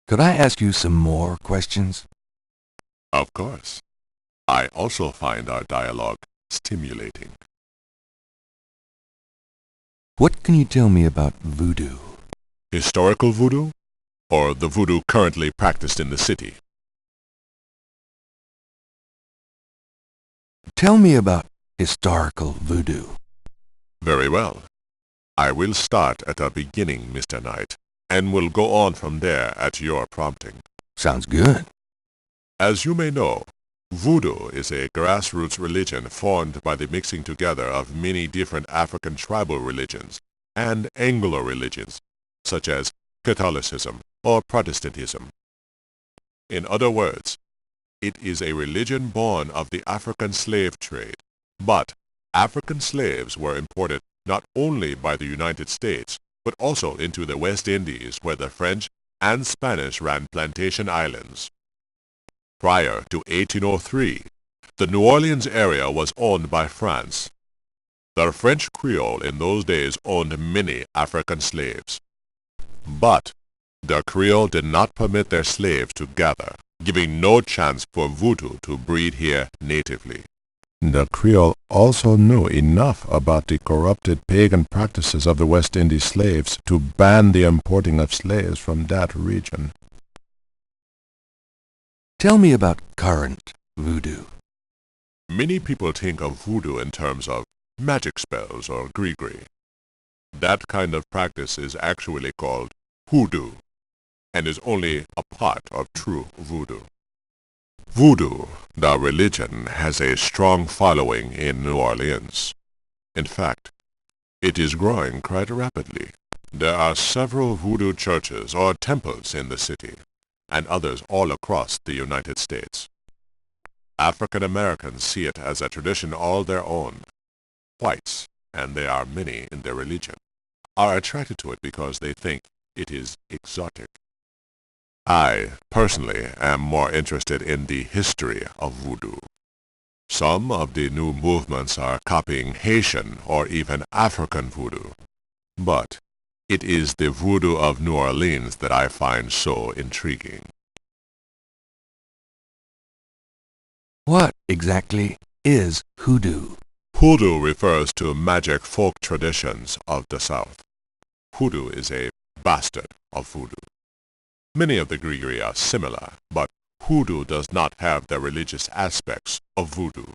Could I ask you some more questions? Of course. I also find our dialogue stimulating. What can you tell me about voodoo? Historical voodoo, or the voodoo currently practiced in the city? Tell me about historical voodoo. Very well. I will start at the beginning, Mr. Knight, and will go on from there at your prompting. Sounds good. As you may know, voodoo is a grassroots religion formed by the mixing together of many different African tribal religions and Anglo religions, such as Catholicism or Protestantism. In other words, it is a religion born of the African slave trade, but African slaves were imported not only by the United States, but also into the West Indies, where the French and Spanish ran plantation islands. Prior to 1803, the New Orleans area was owned by France. The French Creole in those days owned many African slaves. But the Creole did not permit their slaves to gather, giving no chance for voodoo to breed here natively. The Creole also knew enough about the corrupted pagan practices of the West Indies slaves to ban the importing of slaves from that region. Tell me about current voodoo. Many people think of voodoo in terms of magic spells or gree-gree. That kind of practice is actually called hoodoo, and is only a part of true voodoo. Voodoo, the religion, has a strong following in New Orleans. In fact, it is growing quite rapidly. There are several voodoo churches or temples in the city, and others all across the United States. African Americans see it as a tradition all their own. Whites, and there are many in their religion, are attracted to it because they think it is exotic. I, personally, am more interested in the history of voodoo. Some of the new movements are copying Haitian or even African voodoo, but it is the voodoo of New Orleans that I find so intriguing. What exactly is hoodoo? Hoodoo refers to magic folk traditions of the South. Hoodoo is a bastard of voodoo. Many of the gree-gree are similar, but hoodoo does not have the religious aspects of voodoo.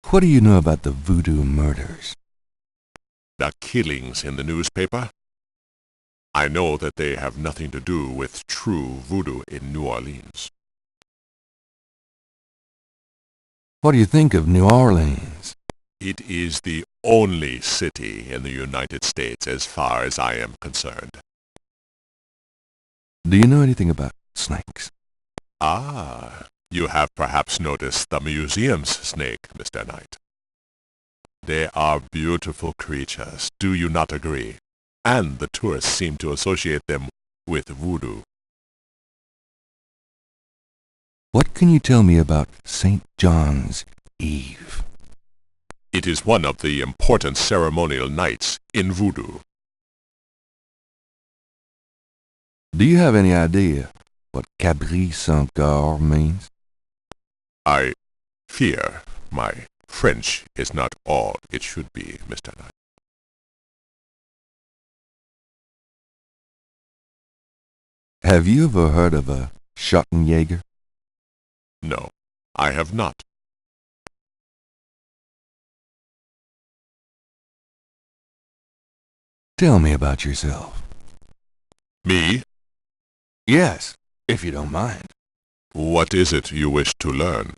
What do you know about the voodoo murders? The killings in the newspaper? I know that they have nothing to do with true voodoo in New Orleans. What do you think of New Orleans? It is the only city in the United States as far as I am concerned. Do you know anything about snakes? Ah, you have perhaps noticed the museum's snake, Mr. Knight. They are beautiful creatures, do you not agree? And the tourists seem to associate them with voodoo. What can you tell me about St. John's Eve? It is one of the important ceremonial nights in voodoo. Do you have any idea what Cabri sans Corps means? I fear my French is not all it should be, Mr. Knight. Have you ever heard of a Schottenjäger? No, I have not. Tell me about yourself. Me? Yes, if you don't mind. What is it you wish to learn?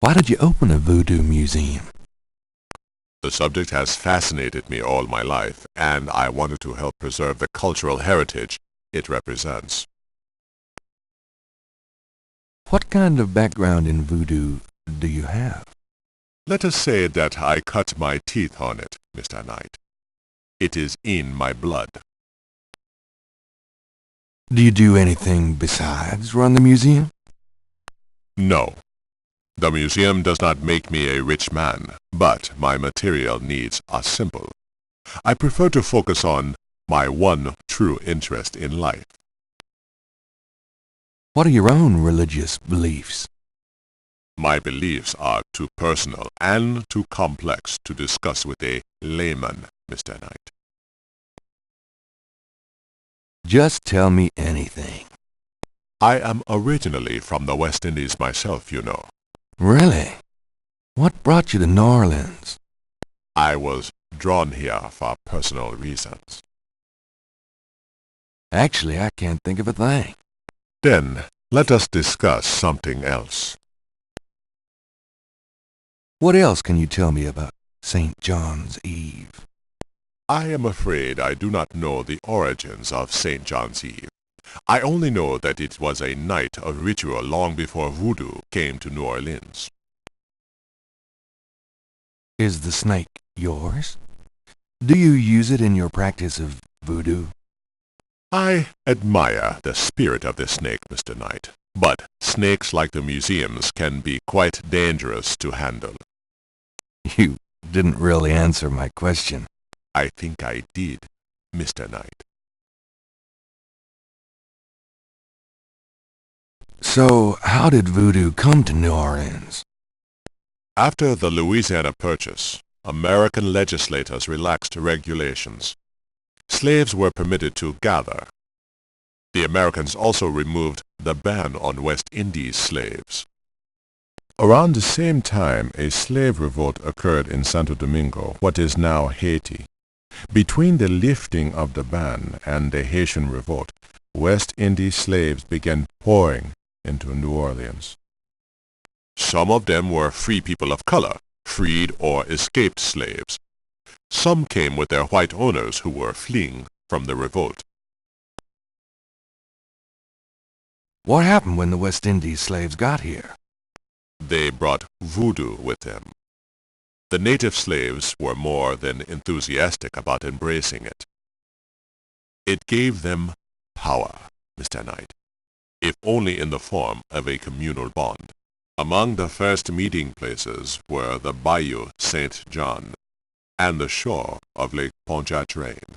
Why did you open a voodoo museum? The subject has fascinated me all my life, and I wanted to help preserve the cultural heritage it represents. What kind of background in voodoo do you have? Let us say that I cut my teeth on it, Mr. Knight. It is in my blood. Do you do anything besides run the museum? No. The museum does not make me a rich man, but my material needs are simple. I prefer to focus on my one true interest in life. What are your own religious beliefs? My beliefs are too personal and too complex to discuss with a layman, Mr. Knight. Just tell me anything. I am originally from the West Indies myself, you know. Really? What brought you to New Orleans? I was drawn here for personal reasons. Actually, I can't think of a thing. Then, let us discuss something else. What else can you tell me about St. John's Eve? I am afraid I do not know the origins of St. John's Eve. I only know that it was a night of ritual long before voodoo came to New Orleans. Is the snake yours? Do you use it in your practice of voodoo? I admire the spirit of the snake, Mr. Knight, but snakes like the museums can be quite dangerous to handle. You didn't really answer my question. I think I did, Mr. Knight. So, how did voodoo come to New Orleans? After the Louisiana Purchase, American legislators relaxed regulations. Slaves were permitted to gather. The Americans also removed the ban on West Indies slaves. Around the same time, a slave revolt occurred in Santo Domingo, what is now Haiti. Between the lifting of the ban and the Haitian revolt, West Indies slaves began pouring into New Orleans. Some of them were free people of color, freed or escaped slaves. Some came with their white owners who were fleeing from the revolt. What happened when the West Indies slaves got here? They brought voodoo with them. The native slaves were more than enthusiastic about embracing it. It gave them power, Mr. Knight, if only in the form of a communal bond. Among the first meeting places were the Bayou St. John and the shore of Lake Pontchartrain.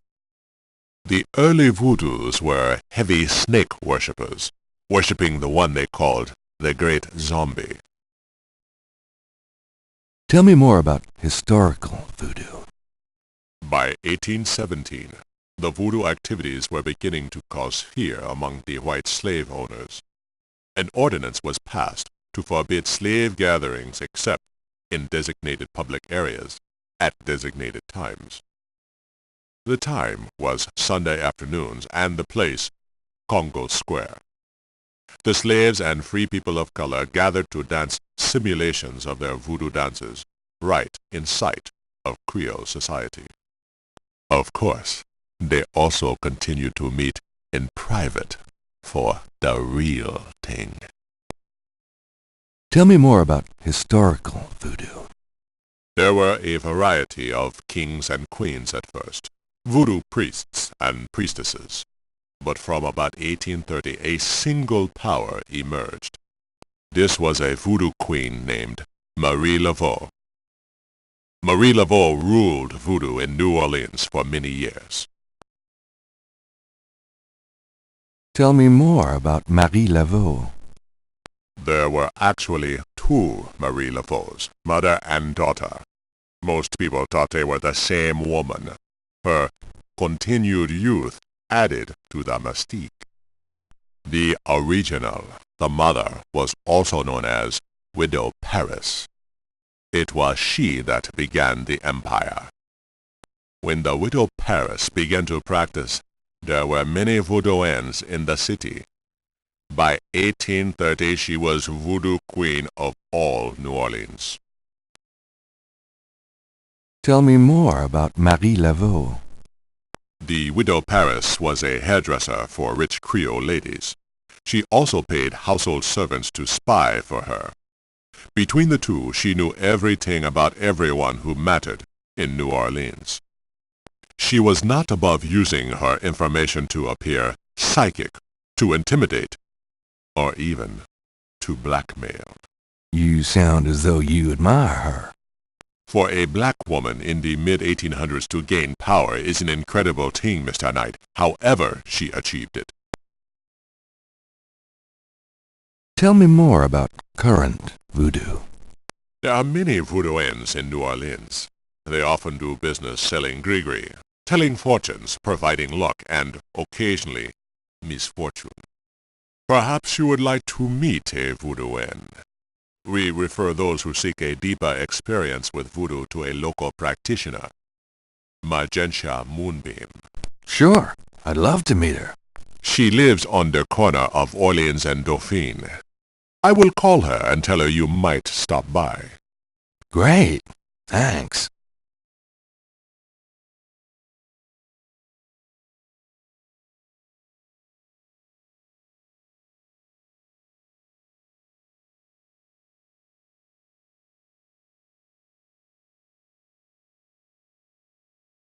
The early voodoos were heavy snake worshippers, worshipping the one they called the Great Zombie. Tell me more about historical voodoo. By 1817, the voodoo activities were beginning to cause fear among the white slave owners. An ordinance was passed to forbid slave gatherings except in designated public areas at designated times. The time was Sunday afternoons and the place Congo Square. The slaves and free people of color gathered to dance simulations of their voodoo dances right in sight of Creole society. Of course, they also continued to meet in private for the real thing. Tell me more about historical voodoo. There were a variety of kings and queens at first, voodoo priests and priestesses. But from about 1830, a single power emerged. This was a voodoo queen named Marie Laveau. Marie Laveau ruled voodoo in New Orleans for many years. Tell me more about Marie Laveau. There were actually two Marie Laveaus, mother and daughter. Most people thought they were the same woman. Her continued youth added to the mystique. The original, the mother, was also known as Widow Paris. It was she that began the empire. When the Widow Paris began to practice, there were many voodooans in the city. By 1830, she was voodoo queen of all New Orleans. Tell me more about Marie Laveau. The Widow Paris was a hairdresser for rich Creole ladies. She also paid household servants to spy for her. Between the two, she knew everything about everyone who mattered in New Orleans. She was not above using her information to appear psychic, to intimidate, or even to blackmail. You sound as though you admire her. For a black woman in the mid-1800s to gain power is an incredible thing, Mr. Knight, however she achieved it. Tell me more about current voodoo. There are many voodooians in New Orleans. They often do business selling gree-gree, telling fortunes, providing luck, and, occasionally, misfortune. Perhaps you would like to meet a voodooan. We refer those who seek a deeper experience with voodoo to a local practitioner, Magentia Moonbeam. Sure, I'd love to meet her. She lives on the corner of Orleans and Dauphine. I will call her and tell her you might stop by. Great, thanks.